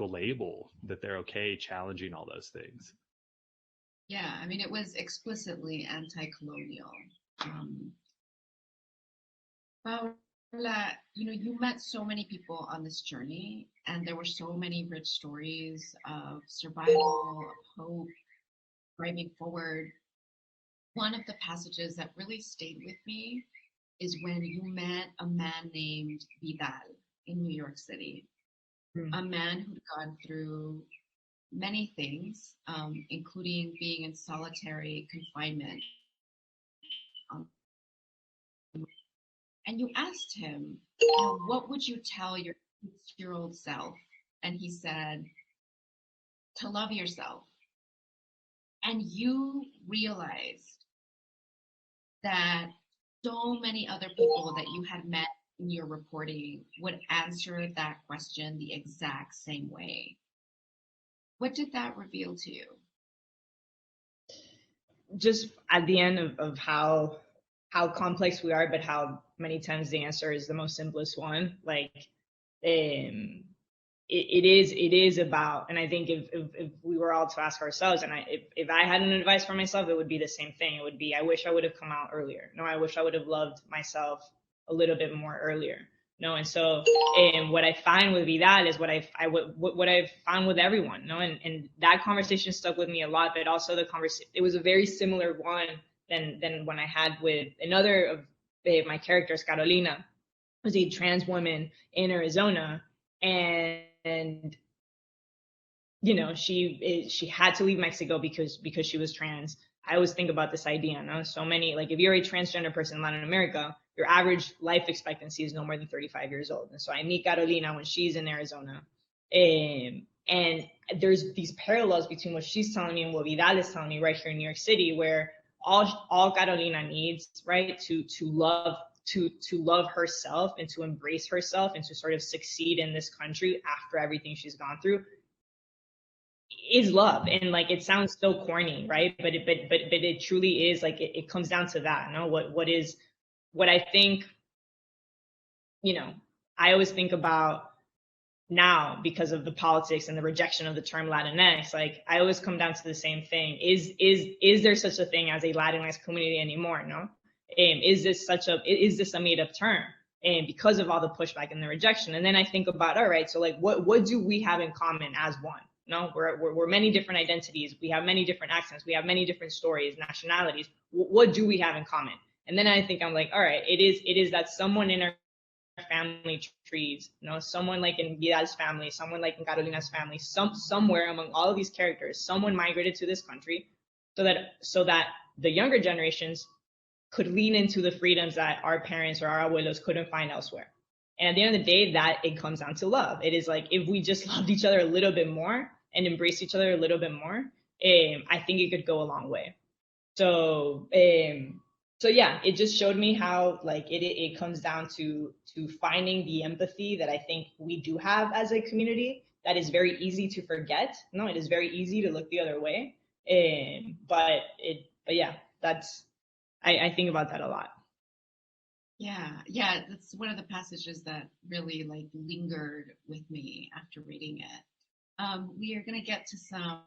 label, that they're okay challenging all those things. Yeah, I mean, it was explicitly anti-colonial. Paola, you met so many people on this journey, and there were so many rich stories of survival, of hope, driving forward. One of the passages that really stayed with me is when you met a man named Vidal in New York City, a man who'd gone through many things, including being in solitary confinement. And you asked him, what would you tell your 6-year-old self? And he said, to love yourself. And you realized that so many other people that you had met in your reporting would answer that question the exact same way. What did that reveal to you? Just at the end of how complex we are, but how many times the answer is the most simplest one. Like, it is about, and I think if we were all to ask ourselves, and if I had an advice for myself, it would be the same thing. It would be, I wish I would have come out earlier. No, I wish I would have loved myself a little bit more earlier. No, and so, what I find with Vidal is what I've found with everyone. No, and that conversation stuck with me a lot. But also it was a very similar one than when I had with another of my characters, Carolina, who's a trans woman in Arizona, and she had to leave Mexico because she was trans. I always think about this idea, no? So many, like, if you're a transgender person in Latin America, your average life expectancy is no more than 35 years old. And so I meet Carolina when she's in Arizona, and there's these parallels between what she's telling me and what Vidal is telling me right here in New York City, where all Carolina needs, right, to love herself and to embrace herself and to sort of succeed in this country after everything she's gone through, is love. And like, it sounds so corny, right? But it truly is, like, it comes down to that. No, what I think, I always think about now, because of the politics and the rejection of the term Latinx, like, I always come down to the same thing. Is there such a thing as a Latinx community anymore? No. Is this a made up term? And because of all the pushback and the rejection. And then I think about, all right, so like, what do we have in common as one? No, we're many different identities. We have many different accents. We have many different stories, nationalities. What do we have in common? And then I think, I'm like, all right, it is that someone in our family trees, someone like in Vidal's family, someone like in Carolina's family, somewhere among all of these characters, someone migrated to this country so that the younger generations could lean into the freedoms that our parents or our abuelos couldn't find elsewhere. And at the end of the day, that it comes down to love. It is like, if we just loved each other a little bit more and embraced each other a little bit more, I think it could go a long way. So yeah, it just showed me how, like, it comes down to finding the empathy that I think we do have as a community, that is very easy to forget. No, it is very easy to look the other way. But yeah, I think about that a lot. Yeah, that's one of the passages that really, like, lingered with me after reading it. We are going to get to some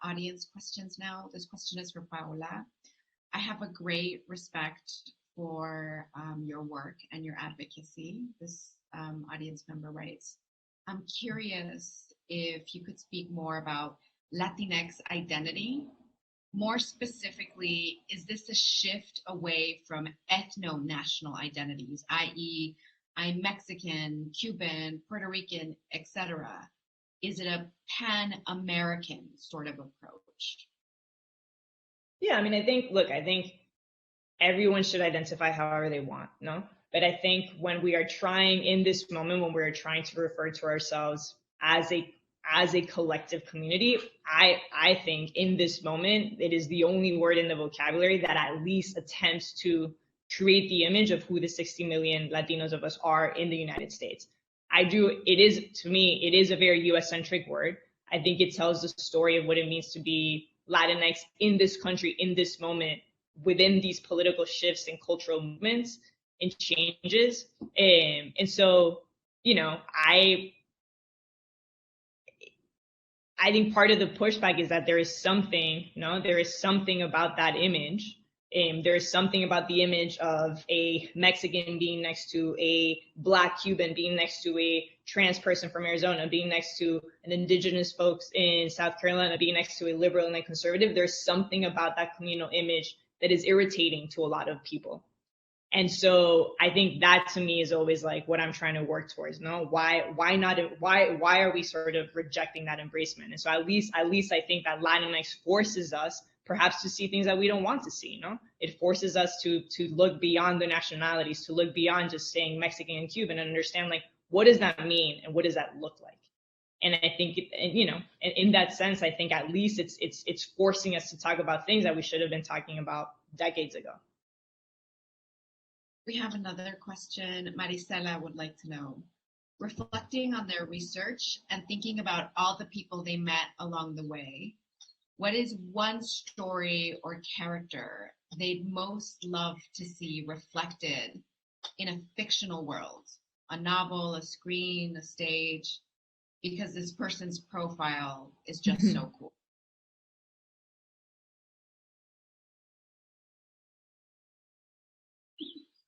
audience questions now. This question is for Paola. I have a great respect for your work and your advocacy. This audience member writes, I'm curious if you could speak more about Latinx identity. More specifically, is this a shift away from ethno-national identities, i.e., I'm Mexican, Cuban, Puerto Rican, etc.? Is it a pan-American sort of approach? Yeah, I mean, I think everyone should identify however they want, no? But I think when we are trying in this moment, when we're trying to refer to ourselves as a collective community, I think in this moment, it is the only word in the vocabulary that at least attempts to create the image of who the 60 million Latinos of us are in the United States. To me, it is a very US-centric word. I think it tells the story of what it means to be Latinx in this country, in this moment, within these political shifts and cultural movements and changes. And so, you know, I think part of the pushback is that there is something, you know, there is something about that image. There is something about the image of a Mexican being next to a Black Cuban, being next to a trans person from Arizona, being next to an indigenous folks in South Carolina, being next to a liberal and a conservative. There's something about that communal image that is irritating to a lot of people. And so I think that to me is always like what I'm trying to work towards. No, why are we sort of rejecting that embracement? And so at least I think that Latinx forces us perhaps to see things that we don't want to see. No, it forces us to look beyond the nationalities, to look beyond just saying Mexican and Cuban, and understand like what does that mean and what does that look like. And I think, you know, in that sense, I think at least it's forcing us to talk about things that we should have been talking about decades ago. We have another question. Marisela would like to know, reflecting on their research and thinking about all the people they met along the way, what is one story or character they'd most love to see reflected in a fictional world, a novel, a screen, a stage, because this person's profile is just so cool?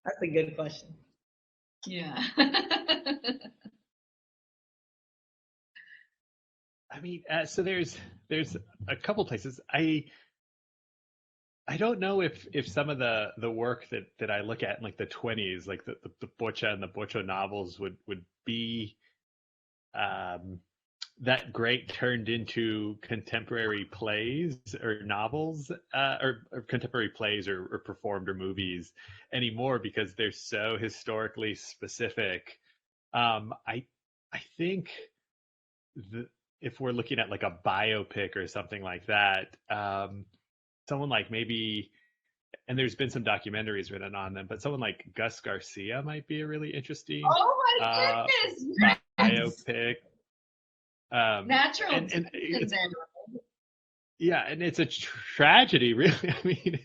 That's a good question. Yeah. I mean, so there's a couple places. I don't know if some of the work that I look at in like the 20s, like the Bocha and the Bocho novels would be that great turned into contemporary plays or novels, or contemporary plays or performed or movies anymore, because they're so historically specific. I think if we're looking at like a biopic or something like that, someone like maybe, and there's been some documentaries written on them, but someone like Gus Garcia might be a really interesting goodness, biopic. Natural and yeah, and it's a tragedy, really. I mean,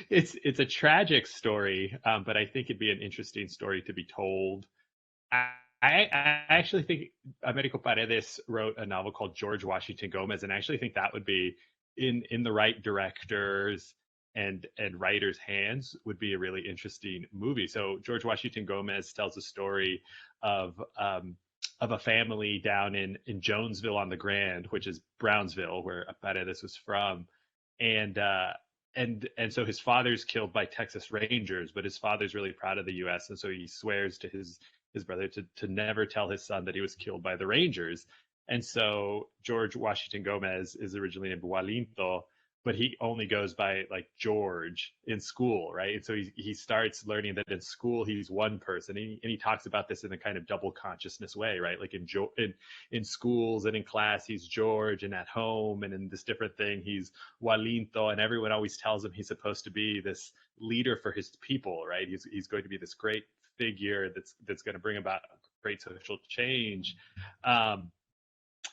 it's a tragic story, but I think it'd be an interesting story to be told. I actually think Americo Paredes wrote a novel called George Washington Gomez, and I actually think that would be in the right directors and writers' hands would be a really interesting movie. So George Washington Gomez tells a story of a family down in Jonesville on the Grand, which is Brownsville, where Paredes was from, and so his father's killed by Texas Rangers, but his father's really proud of the U.S., and so he swears to his brother to never tell his son that he was killed by the Rangers. And so George Washington Gomez is originally named Walinto, but he only goes by like George in school, right? And so he starts learning that in school he's one person, and he talks about this in a kind of double consciousness way, right? Like in schools and in class he's George, and at home and in this different thing he's Walinto, and everyone always tells him he's supposed to be this leader for his people, right? He's going to be this great figure that's going to bring about great social change.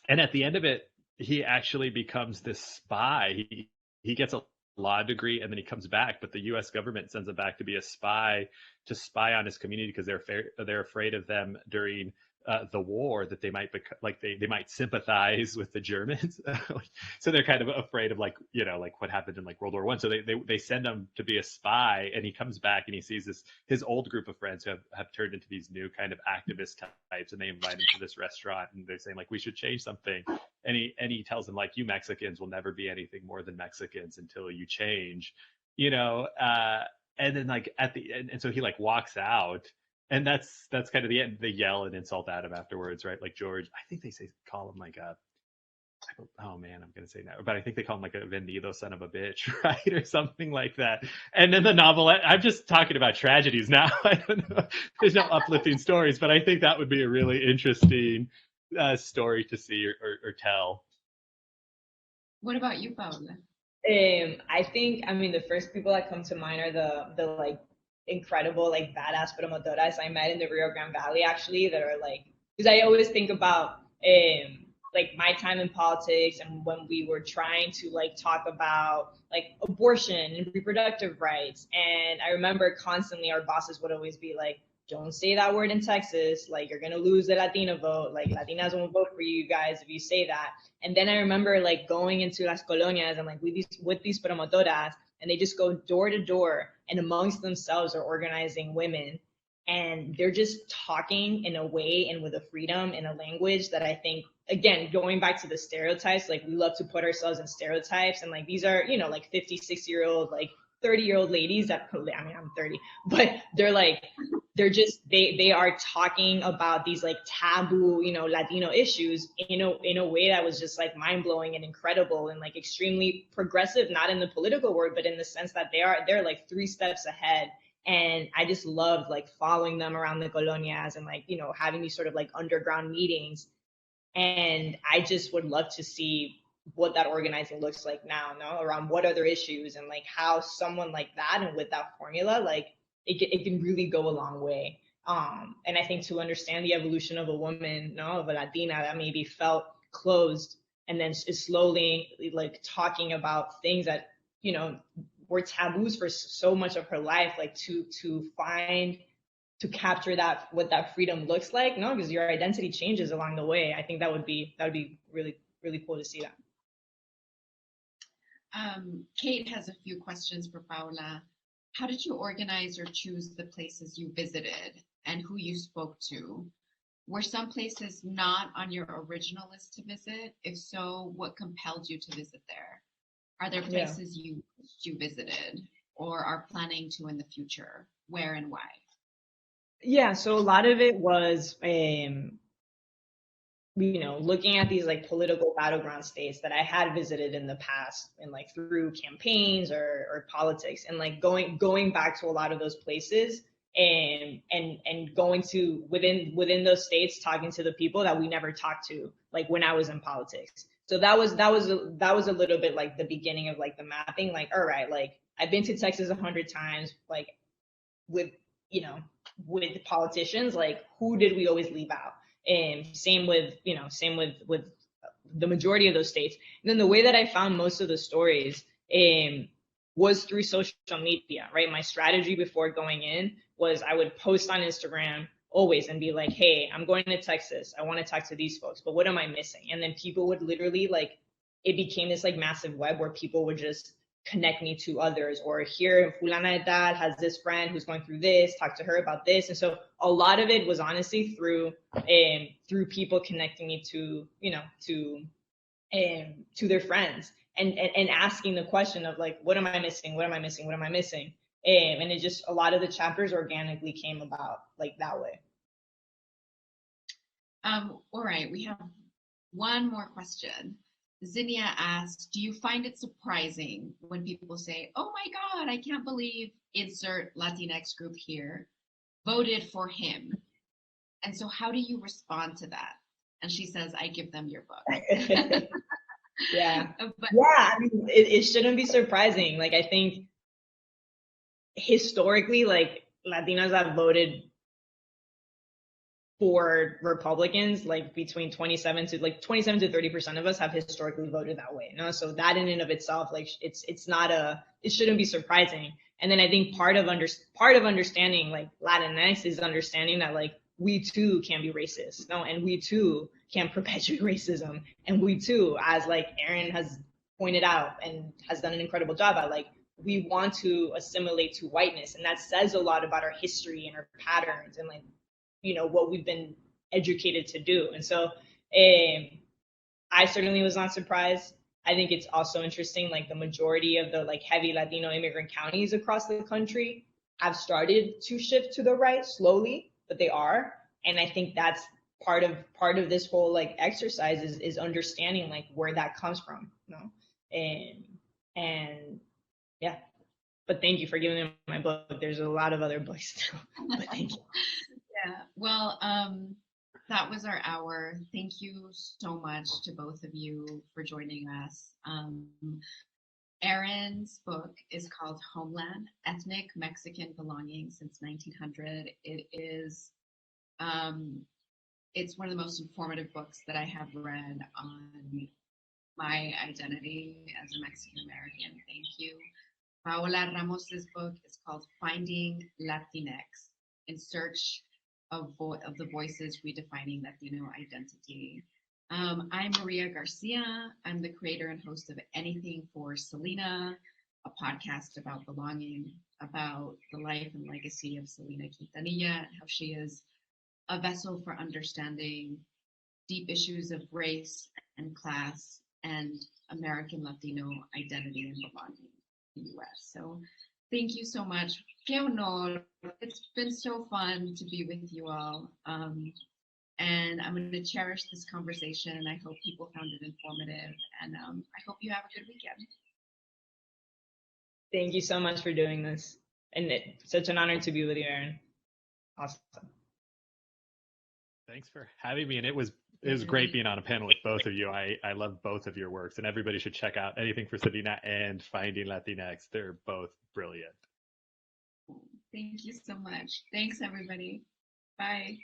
And at the end of it, he actually becomes this spy. He gets a law degree and then he comes back, but the U.S. government sends him back to be a spy, to spy on his community, because they're afraid of them during the war, that they might they might sympathize with the Germans. So they're kind of afraid of like what happened in like World War I. So they send him to be a spy, and he comes back and he sees his old group of friends who have turned into these new kind of activist types, and they invite him to this restaurant, and they're saying like, we should change something. And he tells them like, you Mexicans will never be anything more than Mexicans until you change, and then like at the end, and so he like walks out. And that's kind of the end. They yell and insult at him afterwards, right? Like George, I think they call him like oh man, I'm gonna say no, but I think they call him like a vendido son of a bitch, right, or something like that. And then the novel, I'm just talking about tragedies now. I don't know. There's no uplifting stories, but I think that would be a really interesting story to see or tell. What about you, Paola? I think, I mean, the first people that come to mind are the like incredible, like badass promotoras I met in the Rio Grande Valley, actually, that are like, because I always think about like my time in politics and when we were trying to like talk about like abortion and reproductive rights. And I remember constantly our bosses would always be like, don't say that word in Texas, like you're gonna lose the Latina vote, like Latinas won't vote for you guys if you say that. And then I remember like going into las colonias and like with these promotoras, and they just go door to door and amongst themselves are organizing women, and they're just talking in a way and with a freedom in a language that I think, again, going back to the stereotypes, like we love to put ourselves in stereotypes, and like these are, you know, like 56-year-old, like 30-year-old ladies that, I mean, I'm 30, but they're like, they are talking about these like taboo, you know, Latino issues in a way that was just like mind blowing and incredible and like extremely progressive, not in the political word, but in the sense that they're like 3 steps ahead. And I just loved like following them around the colonias and like, you know, having these sort of like underground meetings. And I just would love to see what that organizing looks like now, no, around what other issues and like how someone like that and with that formula, like it can really go a long way. And I think to understand the evolution of a woman, no, of a Latina that maybe felt closed and then is slowly like talking about things that, you know, were taboos for so much of her life, like to capture that, what that freedom looks like, no, because your identity changes along the way. I think that would be really, really cool to see that. Kate has a few questions for Paola. How did you organize or choose the places you visited and who you spoke to? Were some places not on your original list to visit? If so, what compelled you to visit there? Are there places you visited or are planning to in the future? Where and why? Yeah, so a lot of it was you know, looking at these like political battleground states that I had visited in the past and like through campaigns or politics, and like going back to a lot of those places and going to within those states, talking to the people that we never talked to, like when I was in politics. So that was a little bit like the beginning of like the mapping, like, all right, like I've been to Texas 100 times, like with, you know, with politicians, like who did we always leave out? And same with, you know, same with the majority of those states. And then the way that I found most of the stories was through social media, right? My strategy before going in was I would post on Instagram always and be like, hey, I'm going to Texas. I want to talk to these folks, but what am I missing? And then people would literally like, it became this like massive web where people would just connect me to others, or here fulana de tal has this friend who's going through this, talk to her about this. And so a lot of it was honestly through people connecting me to, you know, to their friends and asking the question of like, what am I missing, what am I missing, what am I missing? And it just, a lot of the chapters organically came about like that way. All right, we have one more question. Zinnia asks, do you find it surprising when people say, oh my God, I can't believe insert Latinx group here voted for him? And so how do you respond to that? And she says, I give them your book. Yeah. I mean, it shouldn't be surprising. Like, I think historically, like Latinas have voted for Republicans, like between 27 to 30% of us have historically voted that way. You know? So that in and of itself, like it shouldn't be surprising. And then I think part of understanding like Latinx is understanding that like we too can be racist, no, and we too can perpetuate racism, and we too, as like Erin has pointed out and has done an incredible job at, like we want to assimilate to whiteness, and that says a lot about our history and our patterns and like, you know, what we've been educated to do. And so I certainly was not surprised. I think it's also interesting, like the majority of the like heavy Latino immigrant counties across the country have started to shift to the right slowly, but they are. And I think that's part of this whole like exercise is understanding like where that comes from, you know? And yeah, but thank you for giving me my book. There's a lot of other books too, but thank you. Yeah, well, that was our hour. Thank you so much to both of you for joining us. Erin's book is called Homeland, Ethnic Mexican Belonging Since 1900. It is it's one of the most informative books that I have read on my identity as a Mexican American. Thank you. Paola Ramos's book is called Finding Latinx, in search of the voices redefining Latino identity. I'm Maria Garcia. I'm the creator and host of Anything for Selena, a podcast about belonging, about the life and legacy of Selena Quintanilla, and how she is a vessel for understanding deep issues of race and class and American Latino identity and belonging in the US. So thank you so much. Qué honor. It's been so fun to be with you all. And I'm going to cherish this conversation. I hope people found it informative, and I hope you have a good weekend. Thank you so much for doing this. And it's such an honor to be with you, Erin. Awesome. Thanks for having me. And it was great being on a panel with both of you. I love both of your works, and everybody should check out Anything for Selena and Finding Latinx. They're both brilliant. Thank you so much. Thanks, everybody. Bye.